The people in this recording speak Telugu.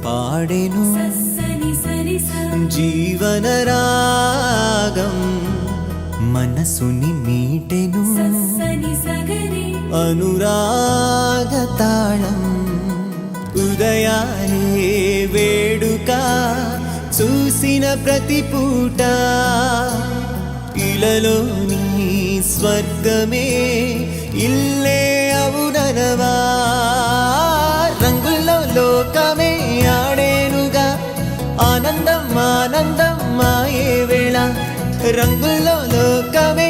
పాడెను జీవన రాగం మనసుని మీటెను అనురాగ తాళం ఉదయాలే వేడుక చూసిన ప్రతి పూట ఇలలోని స్వర్గమే ఇల్లే అవుననవా రంగుల్లో లోకమే ఆడేనుగా ఆనందం ఆనందం మాయే వేళ రంగుల్లో లోకమే